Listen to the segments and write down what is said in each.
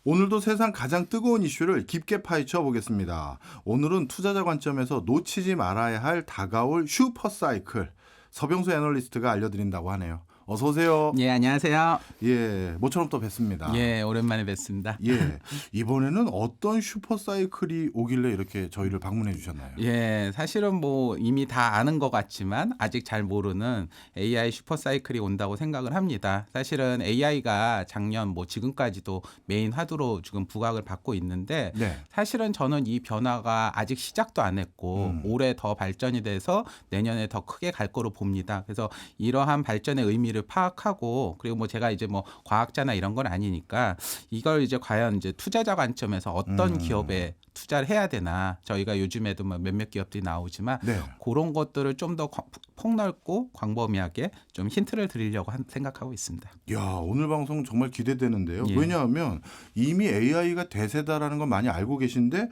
오늘도 세상 가장 뜨거운 이슈를 깊게 파헤쳐 보겠습니다. 오늘은 투자자 관점에서 놓치지 말아야 할 다가올 슈퍼사이클 서병수 애널리스트가 알려드린다고 하네요. 어서 오세요. 예, 안녕하세요. 예, 모처럼 또 뵙습니다. 예, 오랜만에 뵙습니다. 예, 이번에는 어떤 슈퍼사이클이 오길래 이렇게 저희를 방문해 주셨나요? 예, 사실은 뭐 이미 다 아는 것 같지만 아직 잘 모르는 AI 슈퍼사이클이 온다고 생각을 합니다. 사실은 AI가 작년 뭐 지금까지도 메인 화두로 지금 부각을 받고 있는데 네. 사실은 저는 이 변화가 아직 시작도 안 했고 올해 더 발전이 돼서 내년에 더 크게 갈 거로 봅니다. 그래서 이러한 발전의 의미를 파악하고 그리고 뭐 제가 이제 뭐 과학자나 이런 건 아니니까 이걸 이제 과연 이제 투자자 관점에서 어떤 기업에 투자를 해야 되나 저희가 요즘에도 뭐 몇몇 기업들이 나오지만 네. 그런 것들을 좀 더 폭넓고 광범위하게 좀 힌트를 드리려고 생각하고 있습니다. 야, 오늘 방송 정말 기대되는데요. 예. 왜냐하면 이미 AI가 대세다라는 건 많이 알고 계신데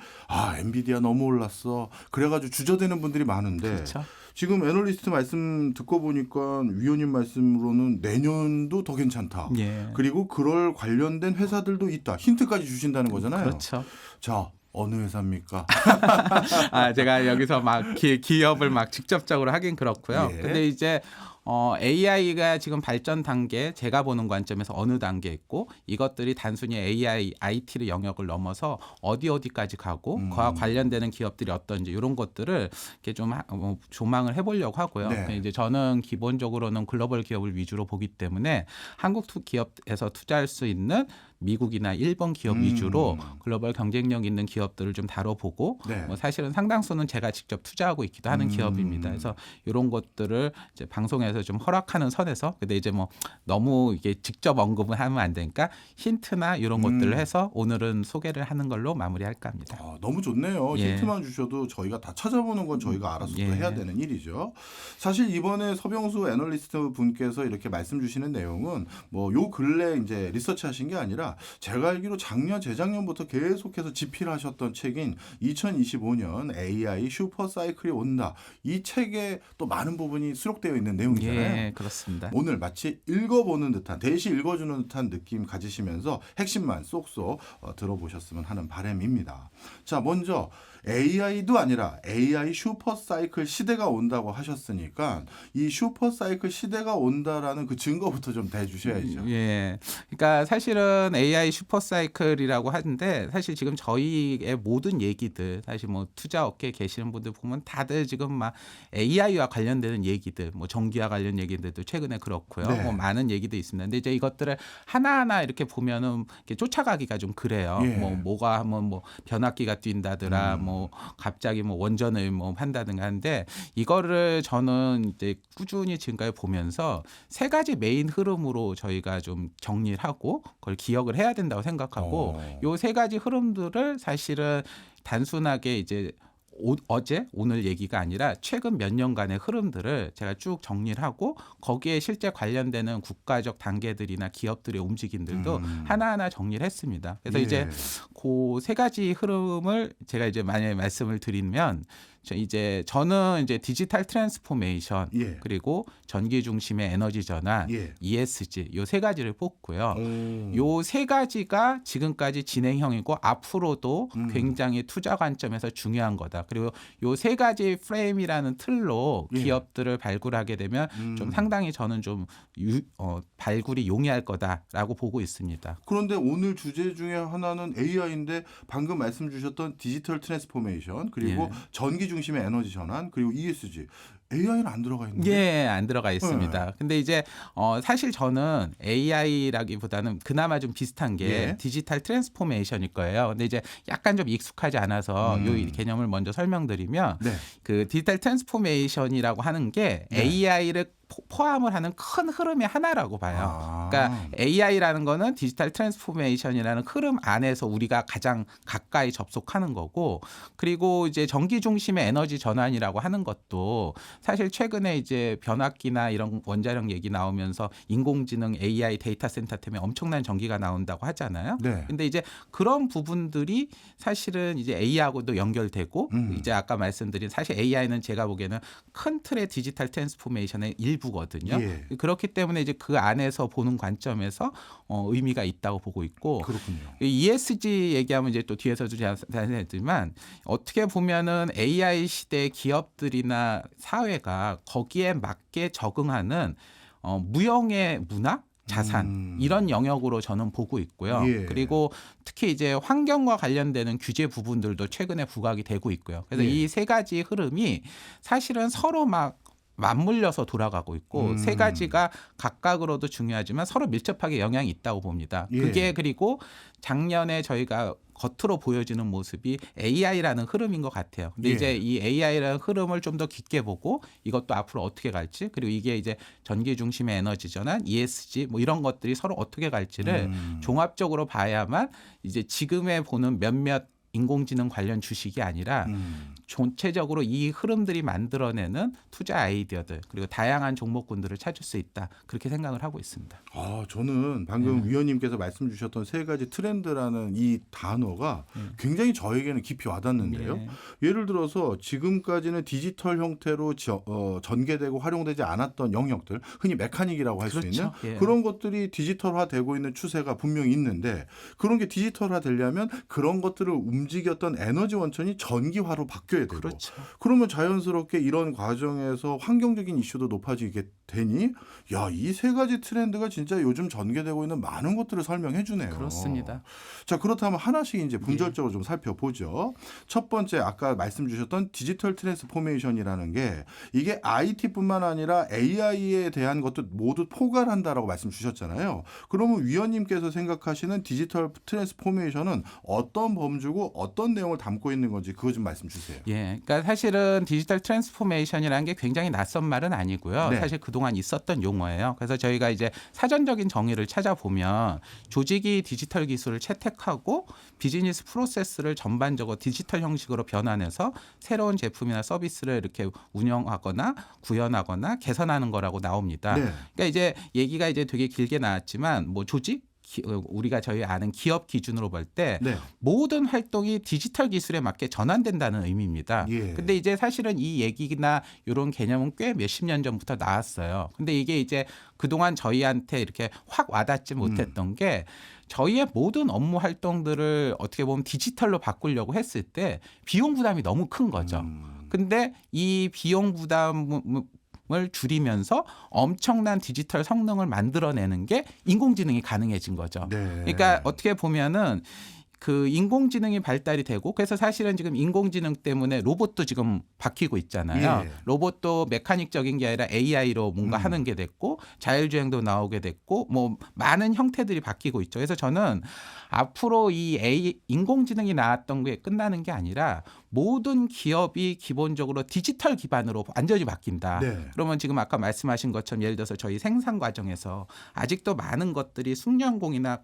엔비디아 너무 올랐어. 그래가지고 주저되는 분들이 많은데 그렇죠. 지금 애널리스트 말씀 듣고 보니까 위원님 말씀으로는 내년도 더 괜찮다. 예. 그리고 그럴 관련된 회사들도 있다. 힌트까지 주신다는 거잖아요. 그렇죠. 자, 어느 회사입니까? 제가 여기서 막 기업을 막 직접적으로 하긴 그렇고요. 예. 근데 이제 AI가 지금 발전 단계, 제가 보는 관점에서 어느 단계에 있고 이것들이 단순히 AI, IT의 영역을 넘어서 어디까지 가고 그와 관련되는 기업들이 어떤지 이런 것들을 이렇게 좀 조망을 해보려고 하고요. 네. 이제 저는 기본적으로는 글로벌 기업을 위주로 보기 때문에 한국 기업에서 투자할 수 있는 미국이나 일본 기업 위주로 글로벌 경쟁력 있는 기업들을 좀 다뤄보고 네. 뭐 사실은 상당수는 제가 직접 투자하고 있기도 하는 기업입니다. 그래서 이런 것들을 이제 방송에서 좀 허락하는 선에서 근데 이제 뭐 너무 이게 직접 언급을 하면 안 되니까 힌트나 이런 것들을 해서 오늘은 소개를 하는 걸로 마무리할까 합니다. 너무 좋네요. 예. 힌트만 주셔도 저희가 다 찾아보는 건 저희가 알아서 또 예. 해야 되는 일이죠. 사실 이번에 서병수 애널리스트 분께서 이렇게 말씀 주시는 내용은 뭐 요 근래 이제 리서치 하신 게 아니라 제가 알기로 작년, 재작년부터 계속해서 집필하셨던 책인 2025년 AI 슈퍼 사이클이 온다. 이 책에 또 많은 부분이 수록되어 있는 내용이잖아요. 예, 그렇습니다. 오늘 마치 읽어보는 듯한 대시 읽어주는 듯한 느낌 가지시면서 핵심만 쏙쏙 들어보셨으면 하는 바람입니다. 자, 먼저 AI도 아니라 AI 슈퍼 사이클 시대가 온다고 하셨으니까 이 슈퍼 사이클 시대가 온다라는 그 증거부터 좀 대주셔야죠. 예. 그러니까 사실은 AI 슈퍼 사이클이라고 하는데 사실 지금 저희의 모든 얘기들 사실 뭐 투자 업계에 계시는 분들 보면 다들 지금 막 AI와 관련되는 얘기들 뭐 전기와 관련 얘기들도 최근에 그렇고요. 네. 뭐 많은 얘기도 있습니다. 근데 이제 이것들을 하나하나 이렇게 보면은 이렇게 쫓아가기가 좀 그래요. 예. 뭐가 하면 뭐 변압기가 뛴다더라 뭐 갑자기 뭐 원전을 뭐 한다든가 하는데 이거를 저는 이제 꾸준히 지금까지 보면서 세 가지 메인 흐름으로 저희가 좀 정리를 하고 그걸 기억을 해야 된다고 생각하고 요 세 가지 흐름들을 사실은 단순하게 이제 어제 오늘 얘기가 아니라 최근 몇 년간의 흐름들을 제가 쭉 정리를 하고 거기에 실제 관련되는 국가적 단계들이나 기업들의 움직임들도 하나하나 정리를 했습니다. 그래서 예. 이제 그 세 가지 흐름을 제가 이제 만약에 말씀을 드리면 저는 이제 디지털 트랜스포메이션 예. 그리고 전기 중심의 에너지 전환, 예. ESG 요 세 가지를 뽑고요. 오. 요 세 가지가 지금까지 진행형이고 앞으로도 굉장히 투자 관점에서 중요한 거다. 그리고 요 세 가지 프레임이라는 틀로 예. 기업들을 발굴하게 되면 좀 상당히 저는 좀 발굴이 용이할 거다라고 보고 있습니다. 그런데 오늘 주제 중에 하나는 AI인데 방금 말씀 주셨던 디지털 트랜스포메이션 그리고 예. 전기 중심의 에너지 전환 그리고 ESG AI는 안 들어가 있는데 예, 안 들어가 있습니다. 근데 이제 사실 저는 AI라기보다는 그나마 좀 비슷한 게 예. 디지털 트랜스포메이션일 거예요. 근데 이제 약간 좀 익숙하지 않아서 이 개념을 먼저 설명드리면 네. 그 디지털 트랜스포메이션이라고 하는 게 네. AI를 포함을 하는 큰 흐름의 하나라고 봐요. 그러니까 AI라는 거는 디지털 트랜스포메이션이라는 흐름 안에서 우리가 가장 가까이 접속하는 거고 그리고 이제 전기 중심의 에너지 전환이라고 하는 것도 사실 최근에 이제 변압기나 이런 원자력 얘기 나오면서 인공지능 AI 데이터 센터 때문에 엄청난 전기가 나온다고 하잖아요. 네. 근데 이제 그런 부분들이 사실은 이제 AI하고도 연결되고 이제 아까 말씀드린 사실 AI는 제가 보기에는 큰 틀의 디지털 트랜스포메이션의 일부 일부거든요. 예. 그렇기 때문에 이제 그 안에서 보는 관점에서 의미가 있다고 보고 있고 그렇군요. 이 ESG 얘기하면 이제 또 뒤에서도 자세히지만 어떻게 보면은 AI 시대 기업들이나 사회가 거기에 맞게 적응하는 무형의 문화, 자산 이런 영역으로 저는 보고 있고요. 예. 그리고 특히 이제 환경과 관련되는 규제 부분들도 최근에 부각이 되고 있고요. 그래서 예. 이 세 가지 흐름이 사실은 서로 막 맞물려서 돌아가고 있고 세 가지가 각각으로도 중요하지만 서로 밀접하게 영향이 있다고 봅니다. 예. 그게 그리고 작년에 저희가 겉으로 보여지는 모습이 AI라는 흐름인 것 같아요. 근데 예. 이제 이 AI라는 흐름을 좀 더 깊게 보고 이것도 앞으로 어떻게 갈지 그리고 이게 이제 전기 중심의 에너지 전환, ESG 뭐 이런 것들이 서로 어떻게 갈지를 종합적으로 봐야만 이제 지금에 보는 몇몇 인공지능 관련 주식이 아니라 전체적으로 이 흐름들이 만들어내는 투자 아이디어들 그리고 다양한 종목군들을 찾을 수 있다. 그렇게 생각을 하고 있습니다. 저는 방금 위원님께서 말씀 주셨던 세 가지 트렌드라는 이 단어가 굉장히 저에게는 깊이 와닿는데요. 네. 예를 들어서 지금까지는 디지털 형태로 전개되고 활용되지 않았던 영역들, 흔히 메카닉이라고 할 수 그렇죠. 있는 예. 그런 것들이 디지털화되고 있는 추세가 분명히 있는데 그런 게 디지털화되려면 그런 것들을 움직였던 에너지 원천이 전기화로 바뀌어야 되고 그렇죠. 그러면 자연스럽게 이런 과정에서 환경적인 이슈도 높아지게 되니 이 세 가지 트렌드가 진짜 요즘 전개되고 있는 많은 것들을 설명해 주네요. 그렇습니다. 자, 그렇다면 하나씩 이제 분절적으로 좀 살펴보죠. 첫 번째 아까 말씀 주셨던 디지털 트랜스포메이션이라는 게 이게 IT뿐만 아니라 AI에 대한 것도 모두 포괄한다라고 말씀 주셨잖아요. 그러면 위원님께서 생각하시는 디지털 트랜스포메이션은 어떤 범주고 어떤 내용을 담고 있는 건지 그거 좀 말씀 주세요. 예, 그러니까 사실은 디지털 트랜스포메이션이라는 게 굉장히 낯선 말은 아니고요. 네. 사실 그동안 있었던 용어예요. 그래서 저희가 이제 사전적인 정의를 찾아보면 조직이 디지털 기술을 채택하고 비즈니스 프로세스를 전반적으로 디지털 형식으로 변환해서 새로운 제품이나 서비스를 이렇게 운영하거나 구현하거나 개선하는 거라고 나옵니다. 네. 그러니까 이제 얘기가 이제 되게 길게 나왔지만 뭐 조직 우리가 저희 아는 기업 기준으로 볼 때 네. 모든 활동이 디지털 기술에 맞게 전환된다는 의미입니다. 예. 근데 이제 사실은 이 얘기나 이런 개념은 꽤 몇십 년 전부터 나왔어요. 근데 이게 이제 그동안 저희한테 이렇게 확 와닿지 못했던 게 저희의 모든 업무 활동들을 어떻게 보면 디지털로 바꾸려고 했을 때 비용 부담이 너무 큰 거죠. 근데 이 비용 부담을 줄이면서 엄청난 디지털 성능을 만들어내는 게 인공지능이 가능해진 거죠. 네. 그러니까 어떻게 보면은 그 인공지능이 발달이 되고 그래서 사실은 지금 인공지능 때문에 로봇도 지금 바뀌고 있잖아요. 예. 로봇도 메카닉적인 게 아니라 AI로 뭔가 하는 게 됐고 자율주행도 나오게 됐고 뭐 많은 형태들이 바뀌고 있죠. 그래서 저는 앞으로 이 인공지능이 나왔던 게 끝나는 게 아니라 모든 기업이 기본적으로 디지털 기반으로 완전히 바뀐다. 네. 그러면 지금 아까 말씀하신 것처럼 예를 들어서 저희 생산 과정에서 아직도 많은 것들이 숙련공이나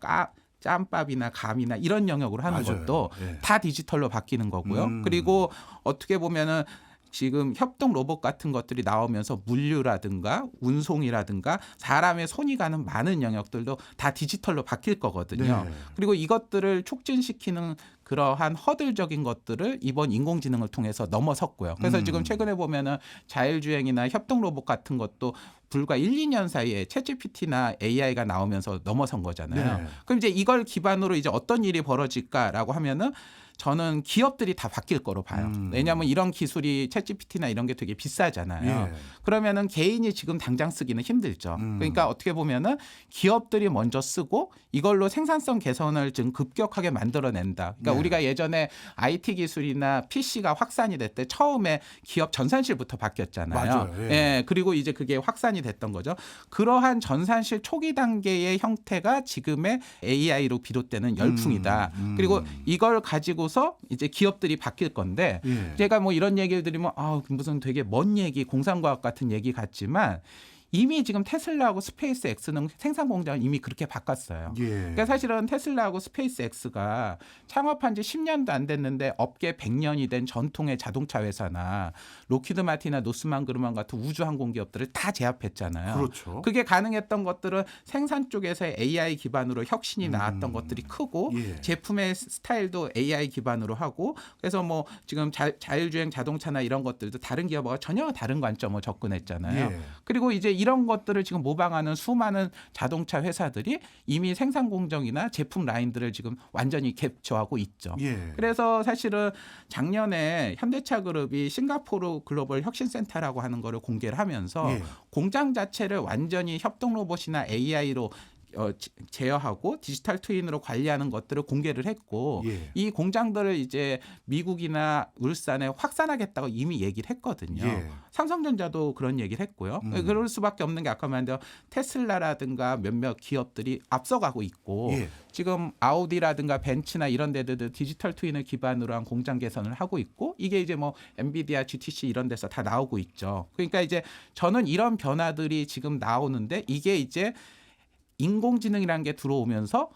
짬밥이나 감이나 이런 영역으로 하는 맞아요. 것도 예. 다 디지털로 바뀌는 거고요. 그리고 어떻게 보면은 지금 협동 로봇 같은 것들이 나오면서 물류라든가 운송이라든가 사람의 손이 가는 많은 영역들도 다 디지털로 바뀔 거거든요. 네. 그리고 이것들을 촉진시키는 그러한 허들적인 것들을 이번 인공지능을 통해서 넘어섰고요. 그래서 지금 최근에 보면은 자율주행이나 협동 로봇 같은 것도 불과 1, 2년 사이에 챗GPT나 AI가 나오면서 넘어선 거잖아요. 네. 그럼 이제 이걸 기반으로 이제 어떤 일이 벌어질까라고 하면은 저는 기업들이 다 바뀔 거로 봐요. 왜냐하면 이런 기술이 챗GPT나 이런 게 되게 비싸잖아요. 예. 그러면은 개인이 지금 당장 쓰기는 힘들죠. 그러니까 어떻게 보면은 기업들이 먼저 쓰고 이걸로 생산성 개선을 지금 급격하게 만들어낸다. 그러니까 네. 우리가 예전에 IT 기술이나 PC가 확산이 될 때 처음에 기업 전산실부터 바뀌었잖아요. 맞아요. 예. 예, 그리고 이제 그게 확산이 됐던 거죠. 그러한 전산실 초기 단계의 형태가 지금의 AI로 비롯되는 열풍이다. 그리고 이걸 가지고서 이제 기업들이 바뀔 건데 예. 제가 뭐 이런 얘기를 드리면 무슨 되게 먼 얘기, 공상과학 같은 얘기 같지만 이미 지금 테슬라하고 스페이스X는 생산 공장을 이미 그렇게 바꿨어요. 예. 그러니까 사실은 테슬라하고 스페이스X가 창업한 지 10년도 안 됐는데 업계 100년이 된 전통의 자동차 회사나 로키드 마틴이나 노스만 그루만 같은 우주 항공 기업들을 다 제압했잖아요. 그렇죠. 그게 가능했던 것들은 생산 쪽에서의 AI 기반으로 혁신이 나왔던 것들이 크고 예. 제품의 스타일도 AI 기반으로 하고 그래서 뭐 지금 자율주행 자동차나 이런 것들도 다른 기업과 전혀 다른 관점으로 접근했잖아요. 예. 그리고 이제 이런 것들을 지금 모방하는 수많은 자동차 회사들이 이미 생산 공정이나 제품 라인들을 지금 완전히 캡처하고 있죠. 예. 그래서 사실은 작년에 현대차 그룹이 싱가포르 글로벌 혁신센터라고 하는 거를 공개를 하면서 예. 공장 자체를 완전히 협동 로봇이나 AI로 제어하고 디지털 트윈으로 관리하는 것들을 공개를 했고 예. 이 공장들을 이제 미국이나 울산에 확산하겠다고 이미 얘기를 했거든요. 예. 삼성전자도 그런 얘기를 했고요. 그럴 수밖에 없는 게 아까 말한 테슬라라든가 몇몇 기업들이 앞서가고 있고 예. 지금 아우디라든가 벤츠나 이런 데들도 디지털 트윈을 기반으로 한 공장 개선을 하고 있고 이게 이제 뭐 엔비디아, GTC 이런 데서 다 나오고 있죠. 그러니까 이제 저는 이런 변화들이 지금 나오는데 이게 이제 인공지능이라는 게 들어오면서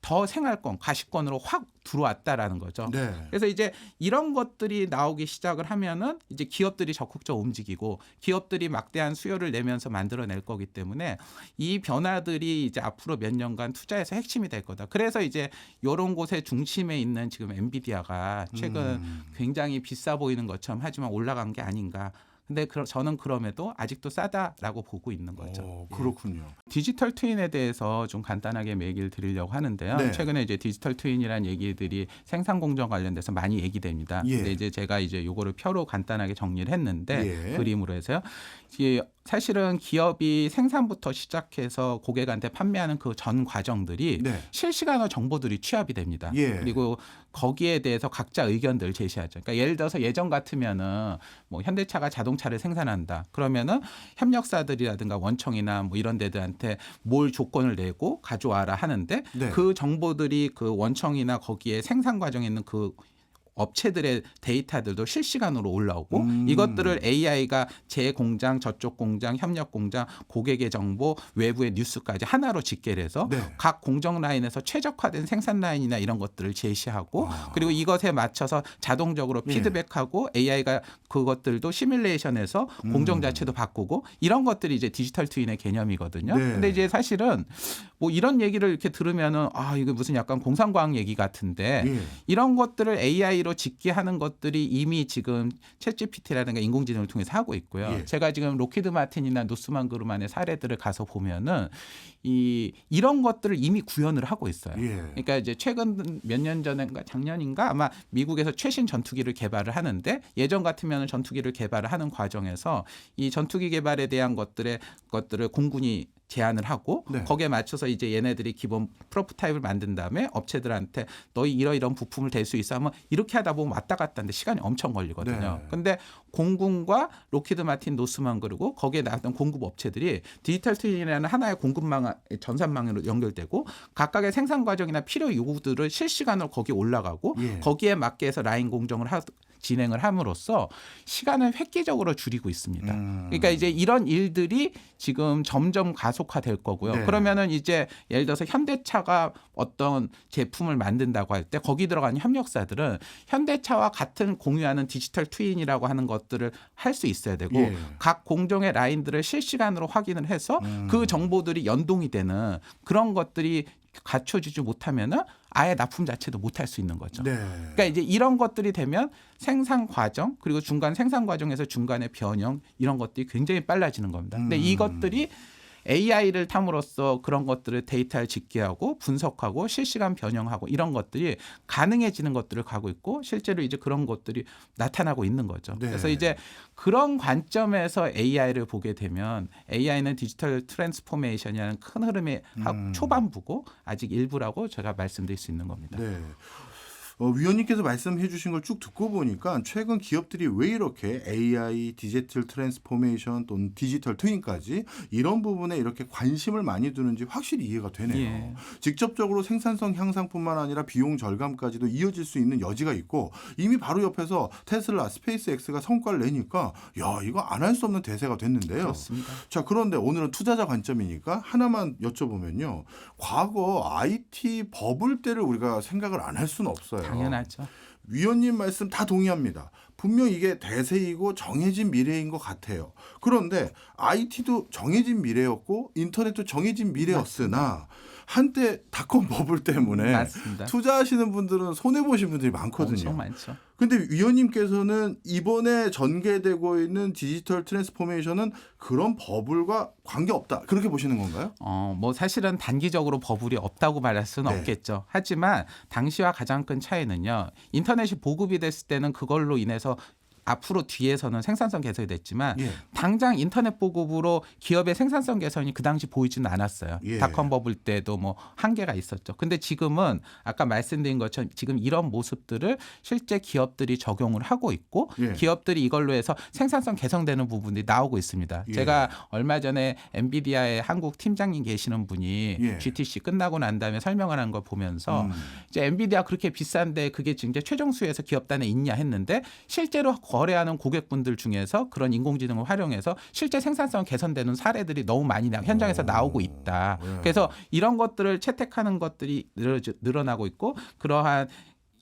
더 생활권, 가시권으로 확 들어왔다라는 거죠. 네. 그래서 이제 이런 것들이 나오기 시작을 하면은 이제 기업들이 적극적으로 움직이고 기업들이 막대한 수요를 내면서 만들어낼 거기 때문에 이 변화들이 이제 앞으로 몇 년간 투자에서 핵심이 될 거다. 그래서 이제 이런 곳의 중심에 있는 지금 엔비디아가 최근 굉장히 비싸 보이는 것처럼 하지만 올라간 게 아닌가. 근데 저는 그럼에도 아직도 싸다라고 보고 있는 거죠. 그렇군요. 디지털 트윈에 대해서 좀 간단하게 얘기를 드리려고 하는데요. 네. 최근에 이제 디지털 트윈이라는 얘기들이 생산 공정 관련돼서 많이 얘기됩니다. 예. 근데 이제 제가 이제 요거를 표로 간단하게 정리를 했는데 예. 그림으로 해서요. 이게 사실은 기업이 생산부터 시작해서 고객한테 판매하는 그 전 과정들이 네. 실시간으로 정보들이 취합이 됩니다. 예. 그리고 거기에 대해서 각자 의견들을 제시하죠. 그러니까 예를 들어서 예전 같으면은 뭐 현대차가 자동차를 생산한다. 그러면은 협력사들이라든가 원청이나 뭐 이런 데들한테 뭘 조건을 내고 가져와라 하는데 네. 그 정보들이 그 원청이나 거기에 생산 과정에 있는 그 업체들의 데이터들도 실시간으로 올라오고 이것들을 AI가 제 공장, 저쪽 공장, 협력 공장, 고객의 정보, 외부의 뉴스까지 하나로 집계를 해서 네. 각 공정 라인에서 최적화된 생산 라인이나 이런 것들을 제시하고 그리고 이것에 맞춰서 자동적으로 피드백하고 AI가 그것들도 시뮬레이션해서 공정 자체도 바꾸고 이런 것들이 이제 디지털 트윈의 개념이거든요. 네. 근데 이제 사실은 뭐 이런 얘기를 이렇게 들으면은 아, 이거 무슨 약간 공상과학 얘기 같은데 예. 이런 것들을 AI로 집계하는 것들이 이미 지금 챗GPT라든가 인공지능을 통해서 하고 있고요. 예. 제가 지금 록히드 마틴이나 노스만 그루만의 사례들을 가서 보면은 이런 것들을 이미 구현을 하고 있어요. 예. 그러니까 이제 최근 몇 년 전인가 작년인가 아마 미국에서 최신 전투기를 개발을 하는데 예전 같으면 전투기를 개발을 하는 과정에서 이 전투기 개발에 대한 것들을 공군이 제안을 하고 네. 거기에 맞춰서 이제 얘네들이 기본 프로토타입을 만든 다음에 업체들한테 너희 이런 부품을 댈 수 있어 하면 이렇게 하다 보면 왔다 갔다 하는데 시간이 엄청 걸리거든요. 네. 근데 공군과 록히드 마틴 노스만 그리고 거기에 나왔던 공급 업체들이 디지털 트윈이라는 하나의 공급망 전산망으로 연결되고 각각의 생산 과정이나 필요 요구들을 실시간으로 거기에 올라가고 예. 거기에 맞게 해서 라인 공정을 진행을 함으로써 시간을 획기적으로 줄이고 있습니다. 그러니까 이제 이런 일들이 지금 점점 가속화될 거고요. 네. 그러면은 이제 예를 들어서 현대차가 어떤 제품을 만든다고 할 때 거기 들어가는 협력사들은 현대차와 같은 공유하는 디지털 트윈이라고 하는 것들을 할 수 있어야 되고 예. 각 공정의 라인들을 실시간으로 확인을 해서 그 정보들이 연동이 되는 그런 것들이 갖춰지지 못하면은 아예 납품 자체도 못할 수 있는 거죠. 네. 그러니까 이제 이런 것들이 되면 생산 과정 그리고 중간 생산 과정에서 중간에 변형 이런 것들이 굉장히 빨라지는 겁니다. 근데 이것들이 AI를 탐으로써 그런 것들을 데이터를 집계하고 분석하고 실시간 변형하고 이런 것들이 가능해지는 것들을 가고 있고 실제로 이제 그런 것들이 나타나고 있는 거죠. 네. 그래서 이제 그런 관점에서 AI를 보게 되면 AI는 디지털 트랜스포메이션이라는 큰 흐름의 초반부고 아직 일부라고 제가 말씀드릴 수 있는 겁니다. 네. 위원님께서 말씀해 주신 걸 쭉 듣고 보니까 최근 기업들이 왜 이렇게 AI, 디지털 트랜스포메이션 또는 디지털 트윈까지 이런 부분에 이렇게 관심을 많이 두는지 확실히 이해가 되네요. 예. 직접적으로 생산성 향상뿐만 아니라 비용 절감까지도 이어질 수 있는 여지가 있고 이미 바로 옆에서 테슬라, 스페이스X가 성과를 내니까 야 이거 안 할 수 없는 대세가 됐는데요. 그렇습니다. 자 그런데 오늘은 투자자 관점이니까 하나만 여쭤보면요. 과거 IT 버블 때를 우리가 생각을 안 할 수는 없어요. 당연하죠. 위원님 말씀 다 동의합니다. 분명 이게 대세이고 정해진 미래인 것 같아요. 그런데 IT도 정해진 미래였고 인터넷도 정해진 미래였으나 한때 닷컴 버블 때문에 맞습니다. 투자하시는 분들은 손해 보신 분들이 많거든요. 엄청 많죠. 근데 위원님께서는 이번에 전개되고 있는 디지털 트랜스포메이션은 그런 버블과 관계없다. 그렇게 보시는 건가요? 뭐 사실은 단기적으로 버블이 없다고 말할 수는 네. 없겠죠. 하지만 당시와 가장 큰 차이는요. 인터넷이 보급이 됐을 때는 그걸로 인해서 앞으로 뒤에서는 생산성 개선이 됐지만 예. 당장 인터넷 보급으로 기업의 생산성 개선이 그 당시 보이지는 않았어요. 예. 닷컴 버블 때도 뭐 한계가 있었죠. 근데 지금은 아까 말씀드린 것처럼 지금 이런 모습들을 실제 기업들이 적용을 하고 있고 예. 기업들이 이걸로 해서 생산성 개선되는 부분이 나오고 있습니다. 예. 제가 얼마 전에 엔비디아의 한국 팀장님 계시는 분이 예. GTC 끝나고 난 다음에 설명을 하는 걸 보면서 이제 엔비디아 그렇게 비싼데 그게 지금 이제 최종 수요에서 기업 단에 있냐 했는데 실제로 거래하는 고객분들 중에서 그런 인공지능을 활용해서 실제 생산성 개선되는 사례들이 너무 많이 현장에서 나오고 있다. 예. 그래서 이런 것들을 채택하는 것들이 늘어나고 있고 그러한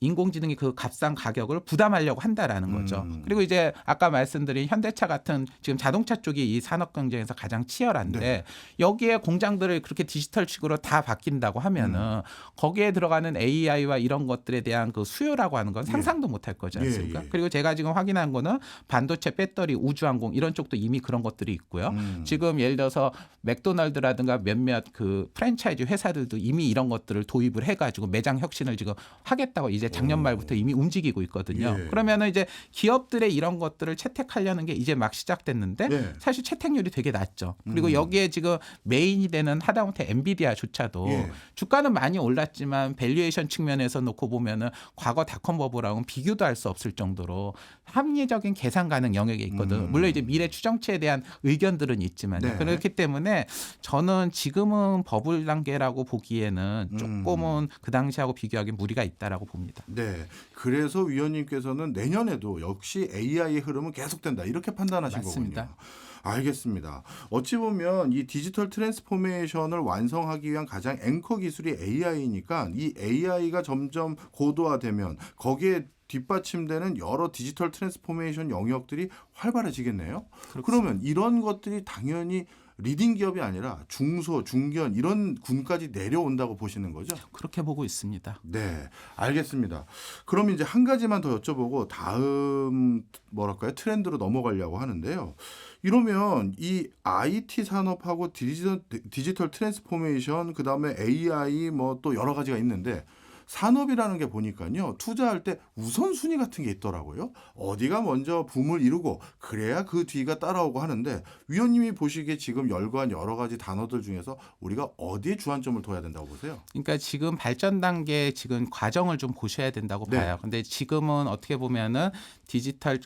인공지능이 그 값싼 가격을 부담하려고 한다라는 거죠. 그리고 이제 아까 말씀드린 현대차 같은 지금 자동차 쪽이 이 산업 경쟁에서 가장 치열한데 네. 여기에 공장들을 그렇게 디지털식으로 다 바뀐다고 하면은 거기에 들어가는 AI와 이런 것들에 대한 그 수요라고 하는 건 상상도 못할 거지 않습니까? 예. 그리고 제가 지금 확인한 거는 반도체, 배터리, 우주항공 이런 쪽도 이미 그런 것들이 있고요. 지금 예를 들어서 맥도날드라든가 몇몇 그 프랜차이즈 회사들도 이미 이런 것들을 도입을 해가지고 매장 혁신을 지금 하겠다고 이제 작년 말부터 이미 움직이고 있거든요. 예. 그러면은 이제 기업들의 이런 것들을 채택하려는 게 이제 막 시작됐는데 네. 사실 채택률이 되게 낮죠. 그리고 여기에 지금 메인이 되는 하다못해 엔비디아조차도 예. 주가는 많이 올랐지만 밸류에이션 측면에서 놓고 보면은 과거 닷컴 버블하고는 비교도 할 수 없을 정도로 합리적인 계산 가능 영역에 있거든. 물론 이제 미래 추정치에 대한 의견들은 있지만요. 네. 그렇기 때문에 저는 지금은 버블 단계라고 보기에는 조금은 그 당시하고 비교하기 무리가 있다라고 봅니다. 네. 그래서 위원님께서는 내년에도 역시 AI의 흐름은 계속된다. 이렇게 판단하신 맞습니다. 거군요. 알겠습니다. 어찌 보면 이 디지털 트랜스포메이션을 완성하기 위한 가장 앵커 기술이 AI니까 이 AI가 점점 고도화되면 거기에 뒷받침되는 여러 디지털 트랜스포메이션 영역들이 활발해지겠네요. 그러면 이런 것들이 당연히 리딩 기업이 아니라 중소, 중견 이런 군까지 내려온다고 보시는 거죠? 그렇게 보고 있습니다. 네, 알겠습니다. 그럼 이제 한 가지만 더 여쭤보고 다음 뭐랄까요 트렌드로 넘어가려고 하는데요. 이러면 이 IT 산업하고 디지털 트랜스포메이션 그다음에 AI 뭐 또 여러 가지가 있는데 산업이라는 게 보니까요 투자할 때 우선순위 같은 게 있더라고요. 어디가 먼저 붐을 이루고 그래야 그 뒤가 따라오고 하는데 위원님이 보시기에 지금 열거한 여러 가지 단어들 중에서 우리가 어디에 주안점을 둬야 된다고 보세요? 그러니까 지금 발전 단계 지금 과정을 좀 보셔야 된다고 네. 봐요. 근데 지금은 어떻게 보면은 디지털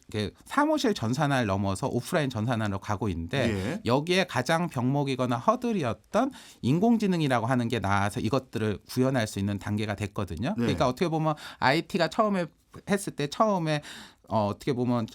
사무실 전산화를 넘어서 오프라인 전산화로 가고 있는데 예. 여기에 가장 병목이거나 허들이었던 인공지능이라고 하는 게 나와서 이것들을 구현할 수 있는 단계가 됐거든요. 네. 그러니까 어떻게 보면 IT가 처음에 했을 때 처음에 어떻게 보면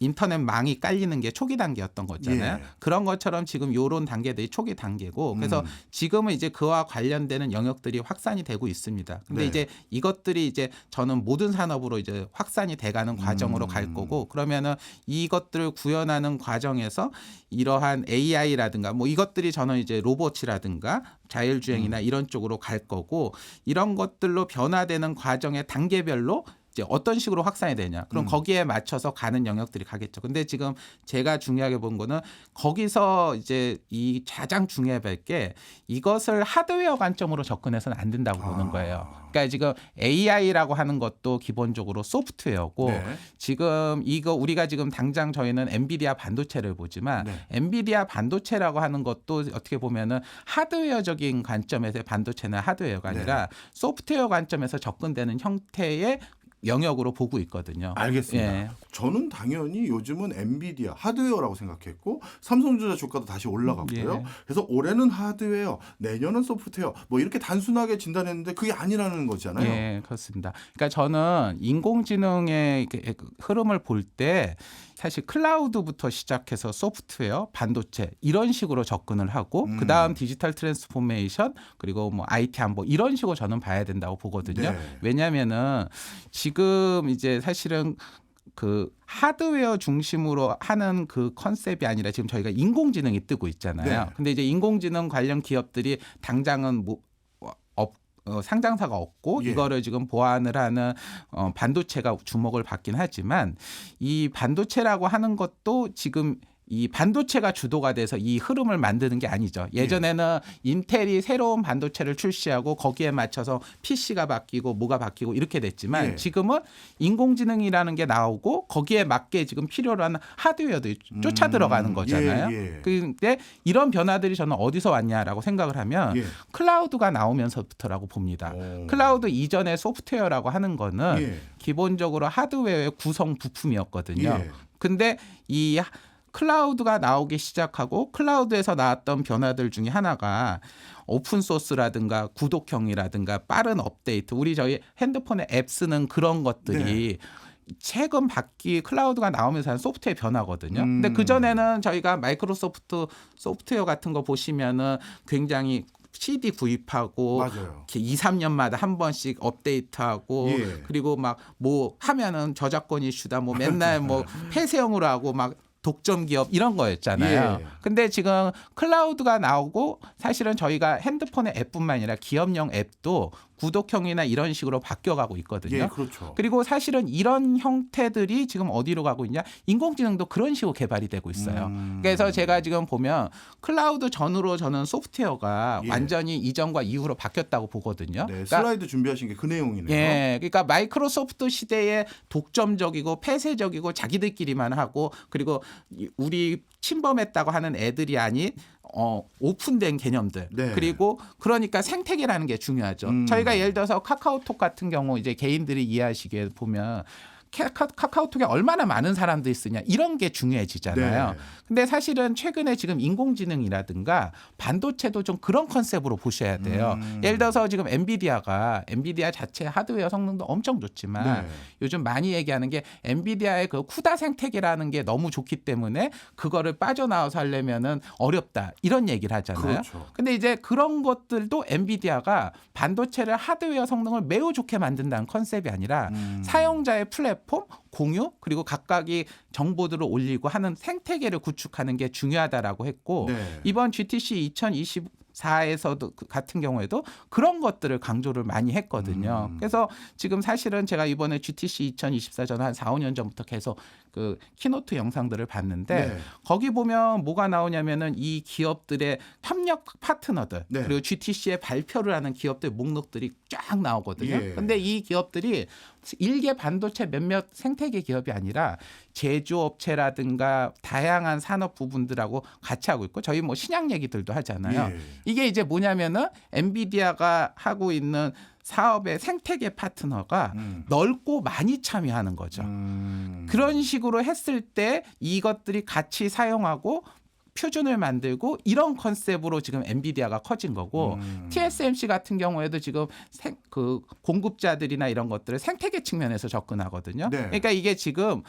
인터넷망이 깔리는 게 초기 단계였던 거잖아요. 예. 그런 것처럼 지금 요런 단계들이 초기 단계고 그래서 지금은 이제 그와 관련되는 영역들이 확산이 되고 있습니다. 근데 네. 이제 이것들이 이제 저는 모든 산업으로 이제 확산이 돼가는 과정으로 갈 거고 그러면은 이것들을 구현하는 과정에서 이러한 AI라든가 뭐 이것들이 저는 이제 로봇이라든가 자율주행이나 이런 쪽으로 갈 거고 이런 것들로 변화되는 과정의 단계별로 이제 어떤 식으로 확산이 되냐. 그럼 거기에 맞춰서 가는 영역들이 가겠죠. 근데 지금 제가 중요하게 본 거는 거기서 이제 이 가장 중요해 볼 게 이것을 하드웨어 관점으로 접근해서는 안 된다고 보는 거예요. 그러니까 지금 AI라고 하는 것도 기본적으로 소프트웨어고 네. 지금 이거 우리가 지금 당장 저희는 엔비디아 반도체를 보지만 네. 엔비디아 반도체라고 하는 것도 어떻게 보면은 하드웨어적인 관점에서의 반도체나 하드웨어가 아니라 소프트웨어 관점에서 접근되는 형태의 영역으로 보고 있거든요. 알겠습니다. 예. 저는 당연히 요즘은 엔비디아 하드웨어라고 생각했고 삼성전자 주가도 다시 올라갔고요. 예. 그래서 올해는 하드웨어, 내년은 소프트웨어 뭐 이렇게 단순하게 진단했는데 그게 아니라는 거잖아요. 예, 그렇습니다. 그러니까 저는 인공지능의 흐름을 볼 때 사실 클라우드부터 시작해서 소프트웨어, 반도체 이런 식으로 접근을 하고 그다음 디지털 트랜스포메이션 그리고 뭐 IT 안보 이런 식으로 저는 봐야 된다고 보거든요. 네. 왜냐하면은 지금 이제 사실은 그 하드웨어 중심으로 하는 그 컨셉이 아니라 지금 저희가 인공지능이 뜨고 있잖아요. 네. 근데 이제 인공지능 관련 기업들이 당장은 뭐 상장사가 없고 예. 이거를 지금 보완을 하는 반도체가 주목을 받긴 하지만 이 반도체라고 하는 것도 지금 이 반도체가 주도가 돼서 이 흐름을 만드는 게 아니죠. 예전에는 인텔이 새로운 반도체를 출시하고 거기에 맞춰서 PC가 바뀌고 뭐가 바뀌고 이렇게 됐지만 예. 지금은 인공지능이라는 게 나오고 거기에 맞게 지금 필요로 하는 하드웨어들이 쫓아 들어가는 거잖아요. 예. 근데 이런 변화들이 저는 어디서 왔냐라고 생각을 하면 예. 클라우드가 나오면서부터라고 봅니다. 오. 클라우드 이전의 소프트웨어라고 하는 거는 예. 기본적으로 하드웨어의 구성 부품이었거든요. 예. 근데 이 클라우드가 나오기 시작하고 클라우드에서 나왔던 변화들 중에 하나가 오픈 소스라든가 구독형이라든가 빠른 업데이트, 우리 저희 핸드폰에 앱 쓰는 그런 것들이 최근 클라우드가 나오면서 한 소프트웨어 변화거든요. 근데 그전에는 저희가 마이크로소프트 소프트웨어 같은 거 보시면은 굉장히 CD 구입하고 맞아요. 이렇게 2, 3년마다 한 번씩 업데이트하고 예. 그리고 막 뭐 하면은 저작권 이슈다 뭐 맨날 뭐 폐쇄형으로 하고 막 독점 기업 이런 거였잖아요. 예. 근데 지금 클라우드가 나오고 사실은 저희가 핸드폰의 앱뿐만 아니라 기업용 앱도 구독형이나 이런 식으로 바뀌어가고 있거든요. 예, 그렇죠. 그리고 사실은 이런 형태들이 지금 어디로 가고 있냐? 인공지능도 그런 식으로 개발이 되고 있어요. 그래서 제가 지금 보면 클라우드 전후로 저는 소프트웨어가 예. 완전히 이전과 이후로 바뀌었다고 보거든요. 네, 그러니까 슬라이드 준비하신 게 그 내용이네요. 예, 그러니까 마이크로소프트 시대에 독점적이고 폐쇄적이고 자기들끼리만 하고 그리고 우리 침범했다고 하는 애들이 아닌 오픈된 개념들. 네. 그리고 그러니까 생태계라는 게 중요하죠. 저희가 예를 들어서 카카오톡 같은 경우 이제 개인들이 이해하시기에 보면 카카오톡에 얼마나 많은 사람들이 쓰냐 이런 게 중요해지잖아요. 네. 근데 사실은 최근에 지금 인공지능이라든가 반도체도 좀 그런 컨셉으로 보셔야 돼요. 예를 들어서 지금 엔비디아 자체 하드웨어 성능도 엄청 좋지만 네. 요즘 많이 얘기하는 게 엔비디아의 그 쿠다 생태계라는 게 너무 좋기 때문에 그거를 빠져나와서 하려면은 어렵다 이런 얘기를 하잖아요. 그렇죠. 근데 이제 그런 것들도 엔비디아가 반도체를 하드웨어 성능을 매우 좋게 만든다는 컨셉이 아니라 사용자의 플랫폼 공유 그리고 각각이 정보들을 올리고 하는 생태계를 구축하는 게 중요하다라고 했고 네. 이번 GTC 2024에서도 같은 경우에도 그런 것들을 강조를 많이 했거든요. 그래서 지금 사실은 제가 이번에 GTC 2024 저는 한 4, 5년 전부터 계속 그 키노트 영상들을 봤는데 네. 거기 보면 뭐가 나오냐면은 이 기업들의 협력 파트너들 네. 그리고 GTC에 발표를 하는 기업들 목록들이 쫙 나오거든요. 예. 근데 이 기업들이 일개 반도체 몇몇 생태계 기업이 아니라 제조업체라든가 다양한 산업 부분들하고 같이 하고 있고 저희 뭐 신약 얘기들도 하잖아요. 예. 이게 이제 뭐냐면은 엔비디아가 하고 있는 사업의 생태계 파트너가 넓고 많이 참여하는 거죠. 그런 식으로 했을 때 이것들이 같이 사용하고 표준을 만들고 이런 컨셉으로 지금 엔비디아가 커진 거고 TSMC 같은 경우에도 지금 그 공급자들이나 이런 것들을 생태계 측면에서 접근하거든요. 네. 그러니까 이게 지금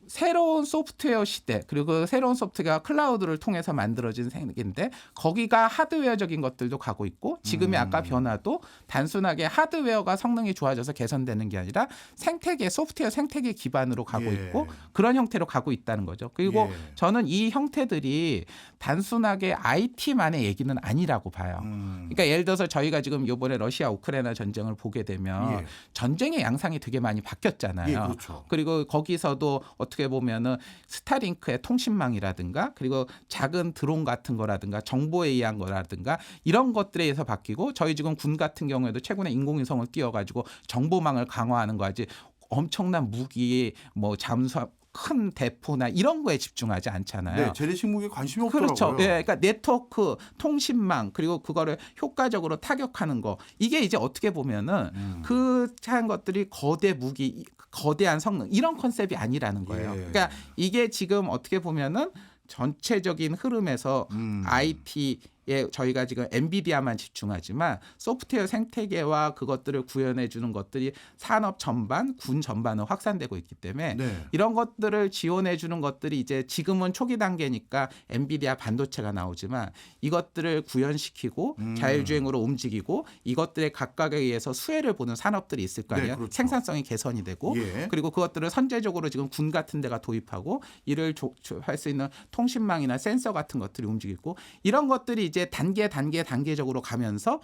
새로운 소프트웨어 시대 그리고 새로운 소프트웨어가 클라우드를 통해서 만들어진 세계인데 거기가 하드웨어적인 것들도 가고 있고 지금의 아까 변화도 단순하게 하드웨어가 성능이 좋아져서 개선되는 게 아니라 생태계 소프트웨어 생태계 기반으로 가고 예. 있고 그런 형태로 가고 있다는 거죠. 그리고 예. 저는 이 형태들이 단순하게 IT만의 얘기는 아니라고 봐요. 그러니까 예를 들어서 저희가 지금 이번에 러시아 우크라이나 전쟁을 보게 되면 예. 전쟁의 양상이 되게 많이 바뀌었잖아요. 예, 그렇죠. 그리고 거기서도 어떻게 보면은 스타링크의 통신망이라든가 그리고 작은 드론 같은 거라든가 정보에 의한 거라든가 이런 것들에 의해서 바뀌고 저희 지금 군 같은 경우에도 최근에 인공위성을 띄워가지고 정보망을 강화하는 거지 엄청난 무기 뭐 잠수함 큰 대포나 이런 거에 집중하지 않잖아요. 네, 재래식 무기에 관심이 없더라고요. 그렇죠. 예, 그러니까 네트워크, 통신망 그리고 그거를 효과적으로 타격하는 거 이게 이제 어떻게 보면은 그 한 것들이 거대 무기, 거대한 성능 이런 컨셉이 아니라는 거예요. 예. 그러니까 이게 지금 어떻게 보면은 전체적인 흐름에서 IT에 저희가 지금 엔비디아만 집중하지만 소프트웨어 생태계와 그것들을 구현해 주는 것들이 산업 전반, 군 전반으로 확산되고 있기 때문에 네. 이런 것들을 지원해 주는 것들이 이제 지금은 초기 단계니까 엔비디아 반도체가 나오지만 이것들을 구현시키고 자율주행으로 움직이고 이것들의 각각에 의해서 수혜를 보는 산업들이 있을 거 네, 아니에요. 그렇죠. 생산성이 개선이 되고 예. 그리고 그것들을 선제적으로 지금 군 같은 데가 도입하고 이를 할 수 있는 통신망이나 센서 같은 것들이 움직이고 이런 것들이 이제 단계적으로 가면서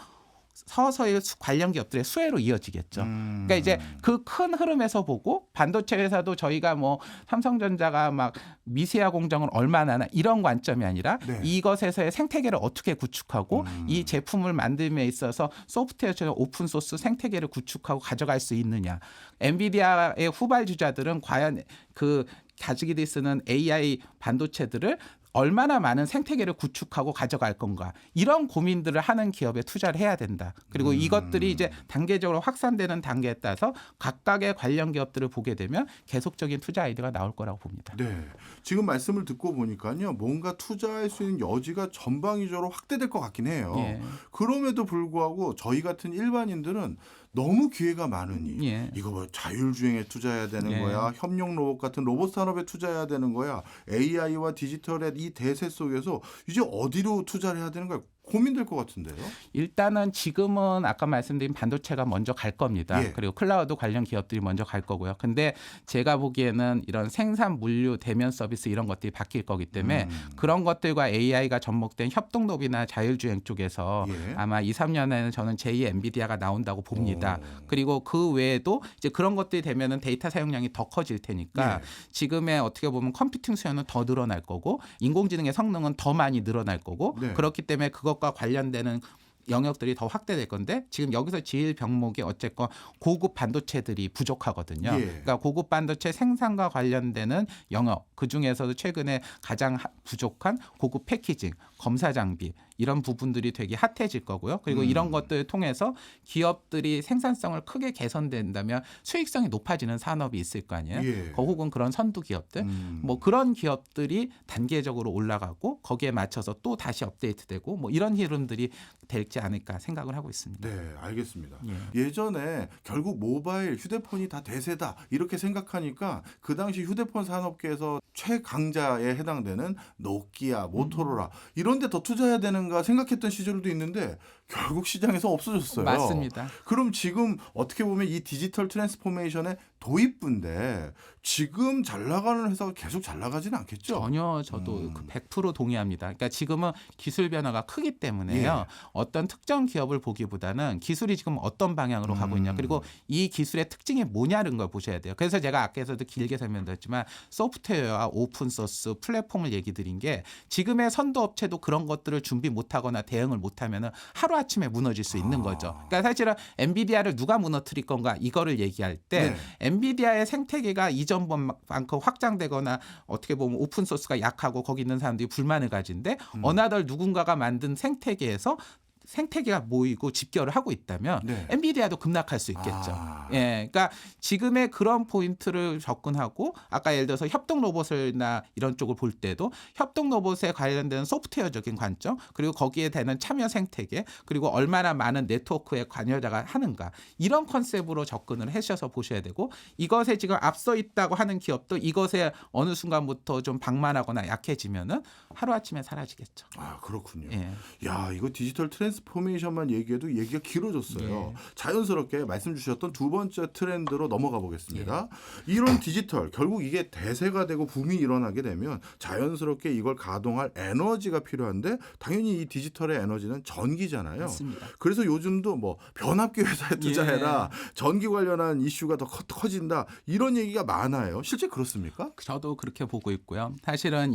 서서히 관련 기업들의 수혜로 이어지겠죠. 그러니까 이제 그 큰 흐름에서 보고 반도체 회사도 저희가 뭐 삼성전자가 막 미세화 공정을 얼마나 하나 이런 관점이 아니라 네. 이것에서의 생태계를 어떻게 구축하고 이 제품을 만듦에 있어서 소프트웨어처럼 오픈 소스 생태계를 구축하고 가져갈 수 있느냐. 엔비디아의 후발주자들은 과연 그 자기들이 쓰는 AI 반도체들을 얼마나 많은 생태계를 구축하고 가져갈 건가 이런 고민들을 하는 기업에 투자를 해야 된다. 그리고 이것들이 이제 단계적으로 확산되는 단계에 따라서 각각의 관련 기업들을 보게 되면 계속적인 투자 아이디어가 나올 거라고 봅니다. 네. 지금 말씀을 듣고 보니까요. 뭔가 투자할 수 있는 여지가 전방위적으로 확대될 것 같긴 해요. 예. 그럼에도 불구하고 저희 같은 일반인들은 너무 기회가 많으니 예. 이거 뭐 자율주행에 투자해야 되는 예. 거야. 협력 로봇 같은 로봇 산업에 투자해야 되는 거야. AI와 디지털의 이 대세 속에서 이제 어디로 투자를 해야 되는 거야. 고민될 것 같은데요. 일단은 지금은 아까 말씀드린 반도체가 먼저 갈 겁니다. 예. 그리고 클라우드 관련 기업들이 먼저 갈 거고요. 근데 제가 보기에는 이런 생산 물류 대면 서비스 이런 것들이 바뀔 거기 때문에 그런 것들과 AI가 접목된 협동로비나 자율주행 쪽에서 예. 아마 2, 3년에는 저는 제2 엔비디아가 나온다고 봅니다. 그리고 그 외에도 이제 그런 것들이 되면은 데이터 사용량이 더 커질 테니까 예. 지금의 어떻게 보면 컴퓨팅 수요는 더 늘어날 거고 인공지능의 성능은 더 많이 늘어날 거고 네. 그렇기 때문에 그것과 관련되는 영역들이 더 확대될 건데 지금 여기서 제일 병목이 어쨌건 고급 반도체들이 부족하거든요. 예. 그러니까 고급 반도체 생산과 관련되는 영역 그중에서도 최근에 가장 부족한 고급 패키징, 검사 장비 이런 부분들이 되게 핫해질 거고요. 그리고 이런 것들을 통해서 기업들이 생산성을 크게 개선된다면 수익성이 높아지는 산업이 있을 거 아니에요. 예. 혹은 그런 선두 기업들 뭐 그런 기업들이 단계적으로 올라가고 거기에 맞춰서 또 다시 업데이트되고 뭐 이런 흐름들이 될지 않을까 생각을 하고 있습니다. 네, 알겠습니다. 예. 예전에 결국 모바일, 휴대폰이 다 대세다 이렇게 생각하니까 그 당시 휴대폰 산업계에서 최강자에 해당되는 노키아, 모토로라 이런 데 더 투자해야 되는가 생각했던 시절도 있는데 결국 시장에서 없어졌어요. 맞습니다. 그럼 지금 어떻게 보면 이 디지털 트랜스포메이션의 도입부인데 지금 잘 나가는 회사가 계속 잘 나가지는 않겠죠? 전혀 저도 100% 동의합니다. 그러니까 지금은 기술 변화가 크기 때문에요. 예. 어떤 특정 기업을 보기보다는 기술이 지금 어떤 방향으로 가고 있냐. 그리고 이 기술의 특징이 뭐냐는 걸 보셔야 돼요. 그래서 제가 아까에서도 길게 설명드렸지만 소프트웨어와 오픈소스 플랫폼을 얘기 드린 게 지금의 선도 업체도 그런 것들을 준비 못하거나 대응을 못하면 하루아침에 무너질 수 있는 거죠. 그러니까 사실은 엔비디아를 누가 무너뜨릴 건가 이거를 얘기할 때 엔비디아의 생태계가 이전만큼 확장되거나 어떻게 보면 오픈소스가 약하고 거기 있는 사람들이 불만을 가진데 어나덜 누군가가 만든 생태계가 모이고 집결을 하고 있다면 네. 엔비디아도 급락할 수 있겠죠. 아. 예, 그러니까 지금의 그런 포인트를 접근하고 아까 예를 들어서 협동 로봇이나 이런 쪽을 볼 때도 협동 로봇에 관련된 소프트웨어적인 관점 그리고 거기에 되는 참여 생태계 그리고 얼마나 많은 네트워크에 관여자가 하는가 이런 컨셉으로 접근을 하셔서 보셔야 되고 이것에 지금 앞서 있다고 하는 기업도 이것에 어느 순간부터 좀 방만하거나 약해지면은 하루아침에 사라지겠죠. 아, 그렇군요. 예. 야, 이거 디지털 트랜스포메이션만 얘기해도 얘기가 길어졌어요. 자연스럽게 말씀 주셨던 두 번째 트렌드로 넘어가 보겠습니다. 이런 디지털 결국 이게 대세가 되고 붐이 일어나게 되면 자연스럽게 이걸 가동할 에너지가 필요한데 당연히 이 디지털의 에너지는 전기잖아요. 맞습니다. 그래서 요즘도 뭐 변압기 회사에 투자해라, 전기 관련한 이슈가 더 커진다 이런 얘기가 많아요. 실제 그렇습니까? 저도 그렇게 보고 있고요. 사실은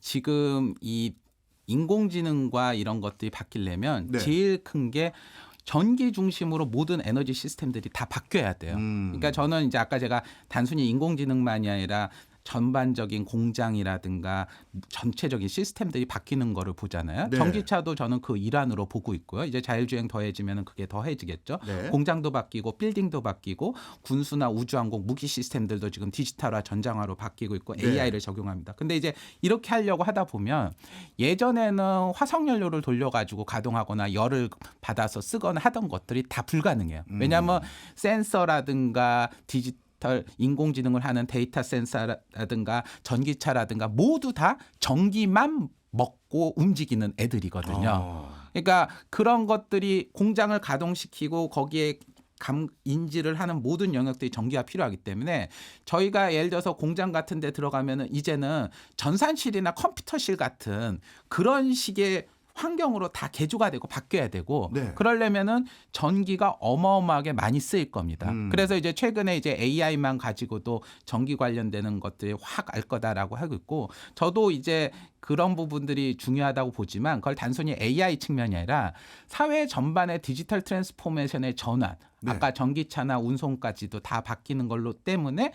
지금 이 인공지능과 이런 것들이 바뀌려면 네. 제일 큰 게 전기 중심으로 모든 에너지 시스템들이 다 바뀌어야 돼요. 그러니까 저는 이제 아까 제가 단순히 인공지능만이 아니라 전반적인 공장이라든가 전체적인 시스템들이 바뀌는 거를 보잖아요. 네. 전기차도 저는 그 일환으로 보고 있고요. 이제 자율주행 더해지면 그게 더해지겠죠. 네. 공장도 바뀌고 빌딩도 바뀌고 군수나 우주항공 무기 시스템들도 지금 디지털화 전장화로 바뀌고 있고 네. AI를 적용합니다. 근데 이제 이렇게 하려고 하다 보면 예전에는 화석연료를 돌려가지고 가동하거나 열을 받아서 쓰거나 하던 것들이 다 불가능해요. 왜냐하면 센서라든가 인공지능을 하는 데이터 센서라든가 전기차라든가 모두 다 전기만 먹고 움직이는 애들이거든요. 그러니까 그런 것들이 공장을 가동시키고 거기에 인지를 하는 모든 영역들이 전기가 필요하기 때문에 저희가 예를 들어서 공장 같은 데 들어가면은 이제는 전산실이나 컴퓨터실 같은 그런 식의 환경으로 다 개조가 되고 바뀌어야 되고 네. 그러려면은 전기가 어마어마하게 많이 쓰일 겁니다. 그래서 이제 최근에 이제 AI만 가지고도 전기 관련되는 것들이 확 알 거다라고 하고 있고 저도 이제 그런 부분들이 중요하다고 보지만 그걸 단순히 AI 측면이 아니라 사회 전반의 디지털 트랜스포메이션의 전환, 네. 아까 전기차나 운송까지도 다 바뀌는 걸로 때문에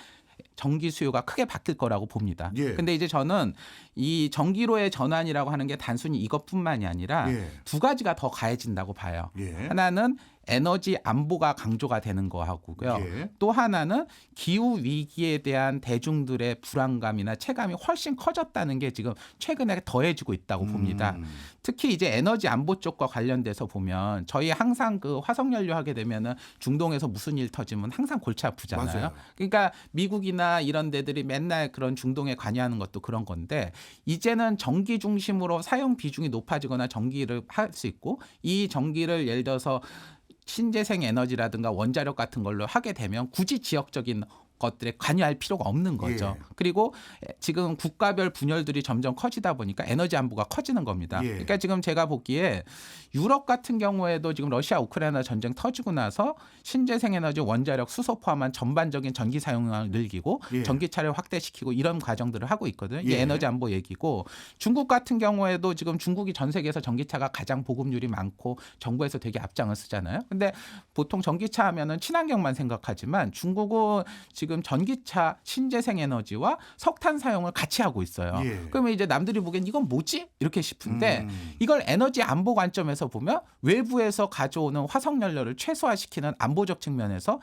전기 수요가 크게 바뀔 거라고 봅니다. 예. 근데 이제 저는 이 전기로의 전환이라고 하는 게 단순히 이것뿐만이 아니라 예. 두 가지가 더 가해진다고 봐요. 예. 하나는 에너지 안보가 강조가 되는 거하고요. 예. 또 하나는 기후 위기에 대한 대중들의 불안감이나 체감이 훨씬 커졌다는 게 지금 최근에 더해지고 있다고 봅니다. 특히 이제 에너지 안보 쪽과 관련돼서 보면 저희 항상 그 화석 연료 하게 되면은 중동에서 무슨 일 터지면 항상 골치 아프잖아요. 맞아요. 그러니까 미국이나 이런 데들이 맨날 그런 중동에 관여하는 것도 그런 건데 이제는 전기 중심으로 사용 비중이 높아지거나 전기를 할 수 있고 이 전기를 예를 들어서 신재생 에너지라든가 원자력 같은 걸로 하게 되면 굳이 지역적인 것들에 관여할 필요가 없는 거죠. 예. 그리고 지금 국가별 분열들이 점점 커지다 보니까 에너지 안보가 커지는 겁니다. 예. 그러니까 지금 제가 보기에 유럽 같은 경우에도 지금 러시아 우크라이나 전쟁 터지고 나서 신재생 에너지 원자력 수소 포함한 전반적인 전기 사용량을 늘리고 예. 전기차를 확대시키고 이런 과정들을 하고 있거든요. 이게 예. 에너지 안보 얘기고 중국 같은 경우에도 지금 중국이 전 세계에서 전기차가 가장 보급률이 많고 정부에서 되게 앞장을 쓰잖아요. 근데 보통 전기차 하면은 친환경만 생각하지만 중국은 지금 전기차 신재생 에너지와 석탄 사용을 같이 하고 있어요. 예. 그러면 이제 남들이 보기엔 이건 뭐지? 이렇게 싶은데 이걸 에너지 안보 관점에서 보면 외부에서 가져오는 화석 연료를 최소화시키는 안보적 측면에서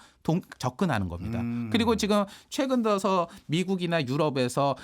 접근하는 겁니다. 그리고 지금 최근 들어서 미국이나 유럽에서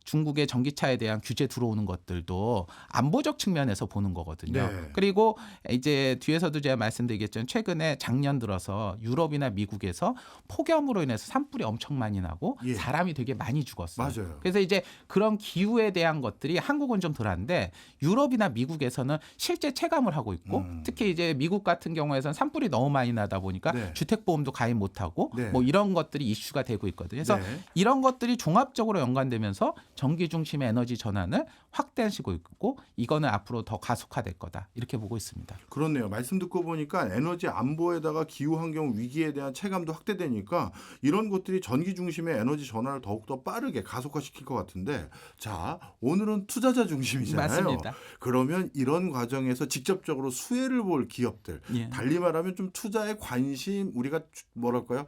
중국의 전기차에 대한 규제 들어오는 것들도 안보적 측면에서 보는 거거든요. 네. 그리고 이제 뒤에서도 제가 말씀드리겠지만 최근에 작년 들어서 유럽이나 미국에서 폭염으로 인해서 산불이 엄청 많이 나고 예. 사람이 되게 많이 죽었어요. 맞아요. 그래서 이제 그런 기후에 대한 것들이 한국은 좀 덜한데 유럽이나 미국에서는 실제 체감을 하고 있고 특히 이제 미국 같은 경우에서는 산불이 너무 많이 나다 보니까 네. 주택보험도 가입 못하고 네. 뭐 이런 것들이 이슈가 되고 있거든요. 그래서 네. 이런 것들이 종합적으로 연관되면서 전기 중심의 에너지 전환을 확대하시고 있고 이거는 앞으로 더 가속화될 거다 이렇게 보고 있습니다. 그렇네요. 말씀 듣고 보니까 에너지 안보에다가 기후 환경 위기에 대한 체감도 확대되니까 이런 것들이 전기 중심의 에너지 전환을 더욱더 빠르게 가속화시킬 것 같은데 자 오늘은 투자자 중심이잖아요. 맞습니다. 그러면 이런 과정에서 직접적으로 수혜를 볼 기업들 예. 달리 말하면 좀 투자에 관심 우리가 뭐랄까요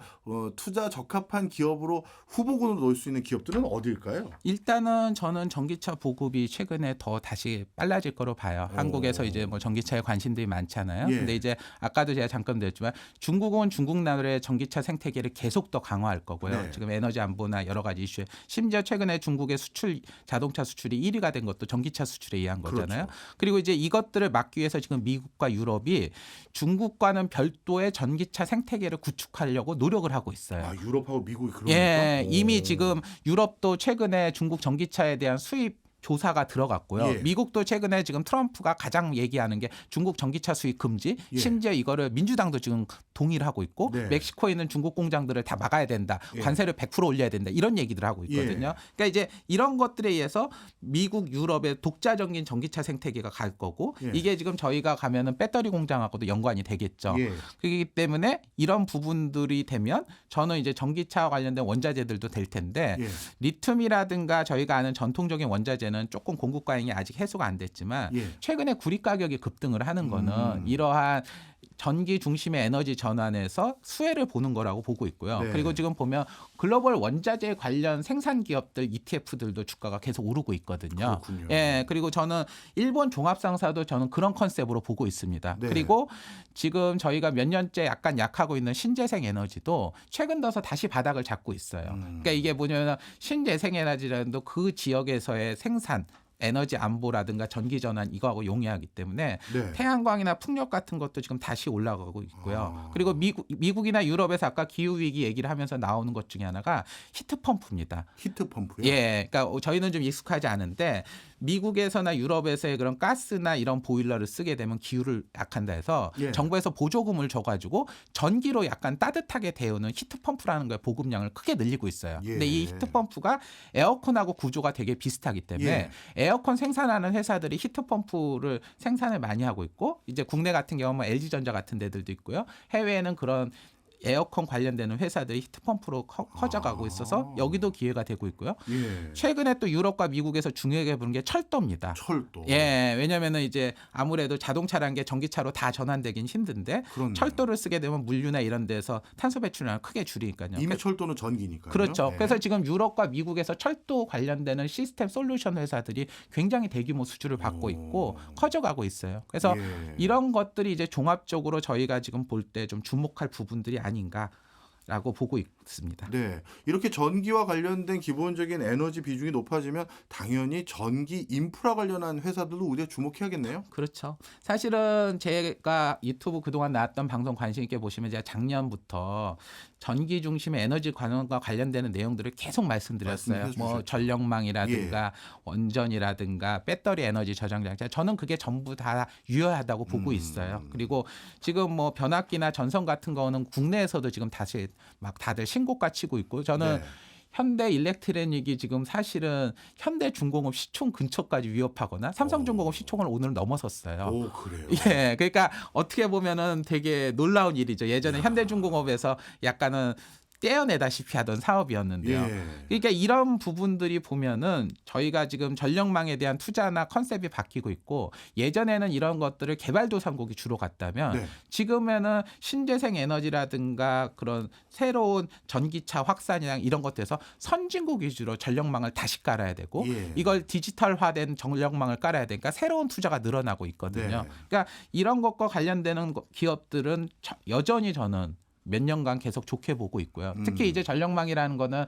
투자 적합한 기업으로 후보군으로 넣을 수 있는 기업들은 어디일까요? 일단은 저는 전기차 보급이 최근에 더 다시 빨라질 거로 봐요. 한국에서 이제 뭐 전기차에 관심들이 많잖아요. 예. 근데 이제 아까도 제가 잠깐 드렸지만 중국은 중국 나라의 전기차 생태계를 계속 더 강화할 거고요. 네. 지금 에너지 안보나 여러 가지 이슈에 심지어 최근에 중국의 수출 자동차 수출이 1위가 된 것도 전기차 수출에 의한 거잖아요. 그렇죠. 그리고 이제 이것들을 막기 위해서 지금 미국과 유럽이 중국과는 별도의 전기차 생태계를 구축하려고 노력을 하고 있어요. 아 유럽하고 미국이 그러니까 예, 이미 지금 유럽도 최근에 중국 전기차에 대한 수입 조사가 들어갔고요. 예. 미국도 최근에 지금 트럼프가 가장 얘기하는 게 중국 전기차 수입 금지, 예. 심지어 이거를 민주당도 지금 동의를 하고 있고 네. 멕시코에 있는 중국 공장들을 다 막아야 된다. 예. 관세를 100% 올려야 된다. 이런 얘기들을 하고 있거든요. 그러니까 이제 이런 것들에 의해서 미국, 유럽의 독자적인 전기차 생태계가 갈 거고 예. 이게 지금 저희가 가면은 배터리 공장하고도 연관이 되겠죠. 예. 그렇기 때문에 이런 부분들이 되면 저는 이제 전기차 관련된 원자재들도 될 텐데 예. 리튬이라든가 저희가 아는 전통적인 원자재는 조금 공급 과잉이 아직 해소가 안 됐지만 예. 최근에 구리 가격이 급등을 하는 거는 이러한 전기 중심의 에너지 전환에서 수혜를 보는 거라고 보고 있고요. 네. 그리고 지금 보면 글로벌 원자재 관련 생산 기업들 ETF들도 주가가 계속 오르고 있거든요. 그렇군요. 예, 그리고 저는 일본 종합상사도 저는 그런 컨셉으로 보고 있습니다. 네. 그리고 지금 저희가 몇 년째 약간 약하고 있는 신재생 에너지도 최근 들어서 다시 바닥을 잡고 있어요. 그러니까 이게 뭐냐면 신재생 에너지라는 그 지역에서의 생산 에너지 안보라든가 전기 전환 이거하고 용이하기 때문에 네. 태양광이나 풍력 같은 것도 지금 다시 올라가고 있고요. 아. 그리고 미국이나 유럽에서 아까 기후 위기 얘기를 하면서 나오는 것 중에 하나가 히트 펌프입니다. 히트 펌프요. 예, 그러니까 저희는 좀 익숙하지 않은데 미국에서나 유럽에서의 그런 가스나 이런 보일러를 쓰게 되면 기후를 약한다 해서 예. 정부에서 보조금을 줘가지고 전기로 약간 따뜻하게 데우는 히트펌프라는 거에 보급량을 크게 늘리고 있어요. 예. 근데 이 히트펌프가 에어컨하고 구조가 되게 비슷하기 때문에 예. 에어컨 생산하는 회사들이 히트펌프를 생산을 많이 하고 있고 이제 국내 같은 경우는 LG전자 같은 데들도 있고요. 해외에는 그런 에어컨 관련되는 회사들이 히트펌프로 커져가고 있어서 여기도 기회가 되고 있고요. 예. 최근에 또 유럽과 미국에서 중요하게 보는 게 철도입니다. 철도. 예, 왜냐면은 이제 아무래도 자동차라는 게 전기차로 다 전환되긴 힘든데 그렇네요. 철도를 쓰게 되면 물류나 이런 데서 탄소 배출량을 크게 줄이니까요. 이미 철도는 전기니까요. 그렇죠. 예. 그래서 지금 유럽과 미국에서 철도 관련되는 시스템 솔루션 회사들이 굉장히 대규모 수주를 받고 있고 커져가고 있어요. 그래서 예. 이런 것들이 이제 종합적으로 저희가 지금 볼 때 좀 주목할 부분들이 아닌가라고 보고 있습니다. 네, 이렇게 전기와 관련된 기본적인 에너지 비중이 높아지면 당연히 전기 인프라 관련한 회사들도 우리가 주목해야겠네요. 그렇죠. 사실은 제가 유튜브 그동안 나왔던 방송 관심 있게 보시면 제가 작년부터 전기 중심의 에너지 관련과 관련되는 내용들을 계속 말씀드렸어요. 말씀해 뭐 주셨죠. 전력망이라든가 원전이라든가 배터리 에너지 저장 장치. 저는 그게 전부 다 유효하다고 보고 있어요. 그리고 지금 뭐 변압기나 전선 같은 거는 국내에서도 지금 다시 막 다들 신고가 치고 있고 저는 네. 현대 일렉트로닉이 지금 사실은 현대중공업 시총 근처까지 위협하거나 삼성중공업 시총을 오늘 넘어섰어요. 오, 그래요. 예, 그러니까 어떻게 보면은 되게 놀라운 일이죠. 예전에 현대중공업에서 약간은 떼어내다시피 하던 사업이었는데요. 예. 그러니까 이런 부분들이 보면은 저희가 지금 전력망에 대한 투자나 컨셉이 바뀌고 있고 예전에는 이런 것들을 개발도상국이 주로 갔다면 네. 지금에는 신재생 에너지라든가 그런 새로운 전기차 확산이나 이런 것들에서 선진국 위주로 전력망을 다시 깔아야 되고 예. 이걸 디지털화된 전력망을 깔아야 되니까 새로운 투자가 늘어나고 있거든요. 네. 그러니까 이런 것과 관련되는 기업들은 여전히 저는 몇 년간 계속 좋게 보고 있고요. 특히 이제 전력망이라는 거는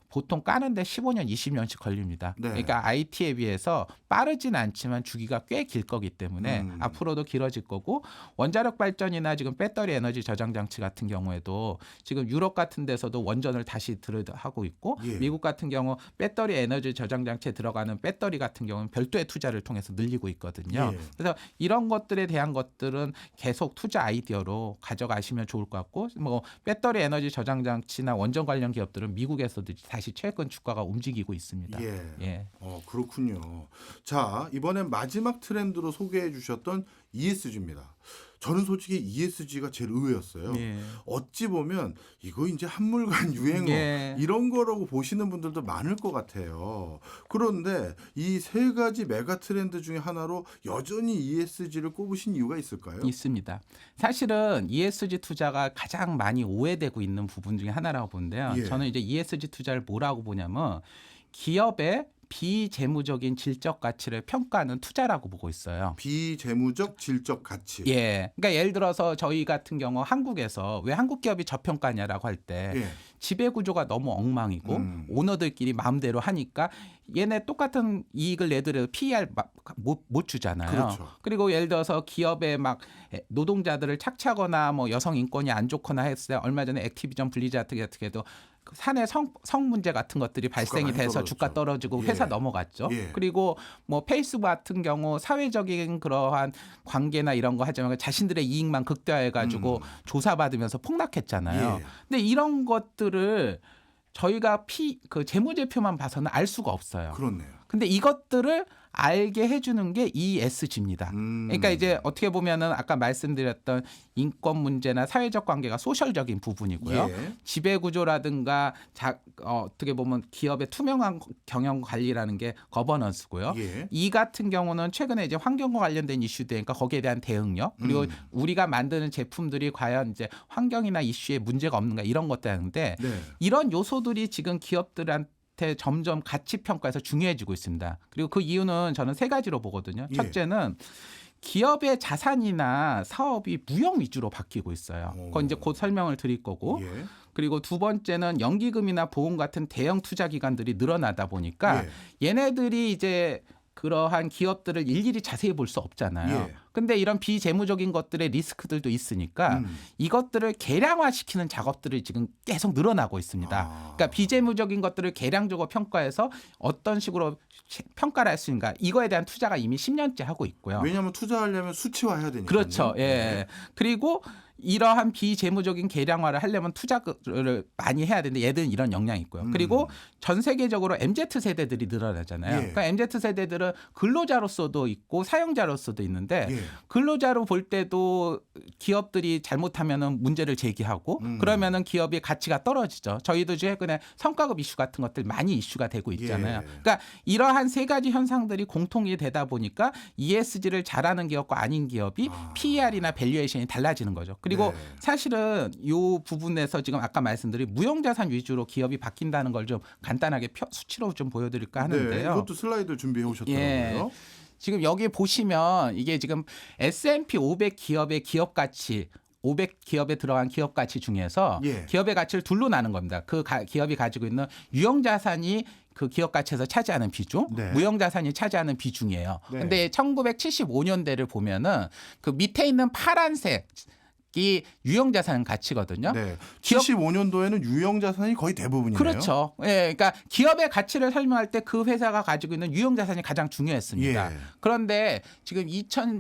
보통 까는데 15년, 20년씩 걸립니다. 네. 그러니까 IT에 비해서 빠르진 않지만 주기가 꽤 길 거기 때문에 앞으로도 길어질 거고 원자력 발전이나 지금 배터리 에너지 저장 장치 같은 경우에도 지금 유럽 같은 데서도 원전을 다시 하고 있고 예. 미국 같은 경우 배터리 에너지 저장 장치에 들어가는 배터리 같은 경우는 별도의 투자를 통해서 늘리고 있거든요. 예. 그래서 이런 것들에 대한 것들은 계속 투자 아이디어로 가져가시면 좋을 것 같고 뭐 배터리 에너지 저장 장치나 원전 관련 기업들은 미국에서도 다시 최근 주가가 움직이고 있습니다. 예. 예. 그렇군요. 자, 이번엔 마지막 트렌드로 소개해 주셨던 ESG입니다. 저는 솔직히 ESG가 제일 의외였어요. 예. 어찌 보면 이거 이제 한물간 유행어 예. 이런 거라고 보시는 분들도 많을 것 같아요. 그런데 이 세 가지 메가 트렌드 중에 하나로 여전히 ESG를 꼽으신 이유가 있을까요? 있습니다. 사실은 ESG 투자가 가장 많이 오해되고 있는 부분 중에 하나라고 보는데요. 예. 저는 이제 ESG 투자를 뭐라고 보냐면 기업의 비재무적인 질적 가치를 평가하는 투자라고 보고 있어요. 비재무적 질적 가치. 예. 그러니까 예를 들어서 저희 같은 경우 한국에서 왜 한국 기업이 저평가냐라고 할 때 예. 지배 구조가 너무 엉망이고 오너들끼리 마음대로 하니까 얘네 똑같은 이익을 내더라도 PER 못 주잖아요. 그렇죠. 그리고 예를 들어서 기업에 막 노동자들을 착취하거나 뭐 여성 인권이 안 좋거나 했을 때 얼마 전에 액티비전 블리자드 같은 경우도 사내 성 문제 같은 것들이 발생이 많이 돼서 떨어졌죠. 주가 떨어지고 예. 회사 넘어갔죠. 예. 그리고 뭐 페이스북 같은 경우 사회적인 그러한 관계나 이런 거 하지만 자신들의 이익만 극대화해가지고 조사받으면서 폭락했잖아요. 예. 근데 이런 것들을 저희가 그 재무제표만 봐서는 알 수가 없어요. 그렇네요. 근데 이것들을 알게 해주는 게 ESG입니다. 그러니까 이제 어떻게 보면은 아까 말씀드렸던 인권 문제나 사회적 관계가 소셜적인 부분이고요. 예. 지배 구조라든가 어떻게 보면 기업의 투명한 경영 관리라는 게 거버넌스고요. 예. 이 같은 경우는 최근에 이제 환경과 관련된 이슈되니까 거기에 대한 대응력 그리고 우리가 만드는 제품들이 과연 이제 환경이나 이슈에 문제가 없는가 이런 것들 하는데 네. 이런 요소들이 지금 기업들한테 점점 가치 평가에서 중요해지고 있습니다. 그리고 그 이유는 저는 세 가지로 보거든요. 예. 첫째는 기업의 자산이나 사업이 무형 위주로 바뀌고 있어요. 그건 이제 곧 설명을 드릴 거고. 예. 그리고 두 번째는 연기금이나 보험 같은 대형 투자 기관들이 늘어나다 보니까 얘네들이 이제 그러한 기업들을 일일이 자세히 볼 수 없잖아요. 예. 근데 이런 비재무적인 것들의 리스크들도 있으니까 이것들을 계량화시키는 작업들이 지금 계속 늘어나고 있습니다. 아. 그러니까 비재무적인 것들을 계량적으로 평가해서 어떤 식으로 평가를 할 수 있는가 이거에 대한 투자가 이미 10년째 하고 있고요. 왜냐하면 투자하려면 수치화해야 되니까. 그렇죠. 예. 그리고 이러한 비재무적인 계량화를 하려면 투자를 많이 해야 되는데 얘들은 이런 역량이 있고요. 그리고 전 세계적으로 MZ 세대들이 늘어나잖아요. 예. 그러니까 MZ 세대들은 근로자로서도 있고 사용자로서도 있는데 예. 근로자로 볼 때도 기업들이 잘못하면은 문제를 제기하고 그러면은 기업의 가치가 떨어지죠. 저희도 최근에 성과급 이슈 같은 것들 많이 이슈가 되고 있잖아요. 예. 그러니까 이러한 세 가지 현상들이 공통이 되다 보니까 ESG를 잘하는 기업과 아닌 기업이 PER이나 밸류에이션이 달라지는 거죠. 그리고 네. 사실은 이 부분에서 지금 아까 말씀드린 무형자산 위주로 기업이 바뀐다는 걸 좀 간단하게 수치로 좀 보여드릴까 네, 하는데요. 이것도 슬라이드 준비해 오셨더라고요. 예. 지금 여기 보시면 이게 지금 S&P 500 기업의 기업 가치 500 기업에 들어간 기업 가치 중에서 예. 기업의 가치를 둘로 나눈 겁니다. 그 기업이 가지고 있는 유형 자산이 그 기업 가치에서 차지하는 비중, 네. 무형 자산이 차지하는 비중이에요. 네. 근데 1975년대를 보면은 그 밑에 있는 파란색 이 유형 자산 가치거든요. 네. 기업- 75년도에는 유형 자산이 거의 대부분이네요. 그렇죠. 예, 그러니까 기업의 가치를 설명할 때 그 회사가 가지고 있는 유형 자산이 가장 중요했습니다. 예. 그런데 지금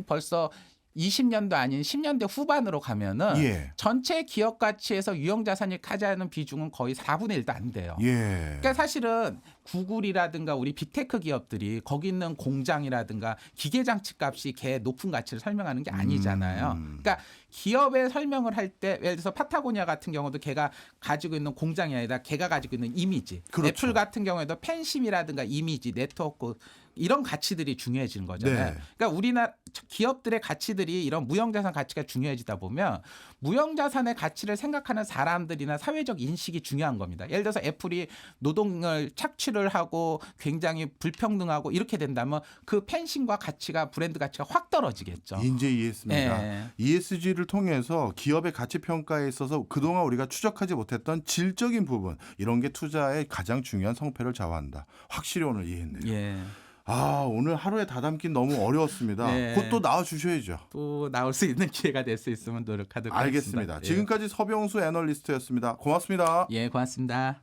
벌써 20년도 아닌 10년대 후반으로 가면은 예. 전체 기업 가치에서 유형 자산이 차지하는 비중은 거의 4분의 1도 안 돼요. 예. 그러니까 사실은 구글이라든가 우리 빅테크 기업들이 거기 있는 공장이라든가 기계 장치 값이 걔 높은 가치를 설명하는 게 아니잖아요. 그러니까 기업의 설명을 할 때 예를 들어서 파타고니아 같은 경우도 걔가 가지고 있는 공장이 아니라 걔가 가지고 있는 이미지. 그렇죠. 애플 같은 경우에도 팬심이라든가 이미지, 네트워크 이런 가치들이 중요해지는 거잖아요. 네. 그러니까 우리나라 기업들의 가치들이 이런 무형자산 가치가 중요해지다 보면 무형자산의 가치를 생각하는 사람들이나 사회적 인식이 중요한 겁니다. 예를 들어서 애플이 노동을 착취를 하고 굉장히 불평등하고 이렇게 된다면 그 팬심과 가치가 브랜드 가치가 확 떨어지겠죠. 이제 이해했습니다. 예. ESG를 통해서 기업의 가치 평가에 있어서 그동안 우리가 추적하지 못했던 질적인 부분 이런 게 투자의 가장 중요한 성패를 좌우한다. 확실히 오늘 이해했네요. 예. 아, 오늘 하루에 다 담긴 너무 어려웠습니다. 네. 곧 또 나와 주셔야죠. 또 나올 수 있는 기회가 될 수 있으면 노력하도록 알겠습니다. 하겠습니다. 지금까지 서병수 애널리스트였습니다. 고맙습니다. 예, 고맙습니다.